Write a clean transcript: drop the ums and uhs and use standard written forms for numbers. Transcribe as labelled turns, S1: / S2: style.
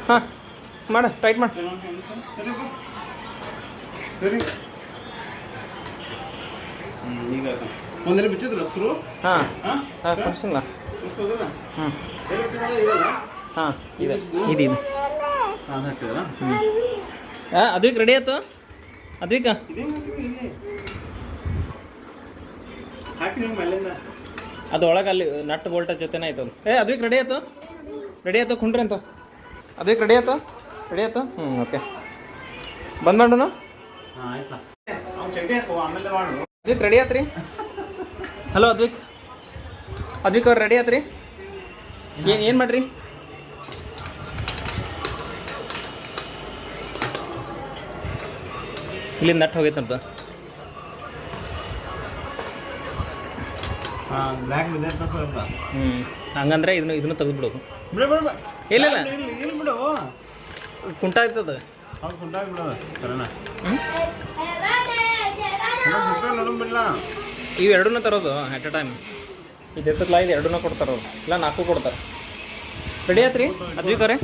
S1: ಹಾಂ ಮಾಡು ಟೈಟ್ ಮಾಡು.
S2: ಸರಿ ಈಗ ಒಂದೆಲ್ಲ ಬಿಚ್ಚಿದ್ರ ಸ್ಕ್ರೂ.
S1: ಹಾಂ ಹಾಂ ಕಳಿಸಿಲ್ಲ. ಹ್ಞೂ ಹಾಂ ಇದೆ ಇದು ಹಾಂ ಅದ್ವಿಕ್ ರೆಡಿ ಆಯ್ತು. ಅದ್ವಿಕ ಅದು ಒಳಗೆ ಅಲ್ಲಿ ನಟ್ ಬೋಲ್ಟ ಜೊತೆನೇ ಆಯ್ತು. ಅದ್ವಿಕ್ ರೆಡಿ ಆಯ್ತು. ರೆಡಿ ಆಯ್ತು ಕುಂಡ್ರಿ ಅಂತ. ಅದ್ವಿಕ್ ರೆಡಿ ಆಯ್ತು. ರೆಡಿ ಆಯ್ತು. ಓಕೆ ಬಂದ್ ಮಾಡೋಣ. ಅದ್ವಿಕ್ ರೆಡಿ ಆತ್ರಿ. ಹಲೋ ಅದ್ವಿಕ್. ಅದ್ವಿಕ್ ಅವ್ರು ರೆಡಿ ಆತ್ರಿ. ಏನು ಮಾಡ್ರಿ? ಇಲ್ಲಿಂದ ನಟ್ ಹೋಗೈತೆ ಅಂತ. ಹಂಗಂದ್ರೆ ಇದನ್ನು ತೆಗೆದ್ಬಿಡೋದು. ಇಲ್ಲ ಇಲ್ಲ ಕುಂಟ ಆಯ್ತದ. ಇವು ಎರಡನ್ನೂ ತರೋದು ಎಟ್ ಎ ಟೈಮ್. ಇದು ಇರ್ತಲ್ಲ, ಇದು ಎರಡನ್ನೂ ಕೊಡ್ತಾರ. ಇಲ್ಲ 4 ಕೊಡ್ತಾರೆ. ರೆಡಿ ಆಯ್ತು ರೀ ಅದ್ವಿಕ್ ಅವರೇ.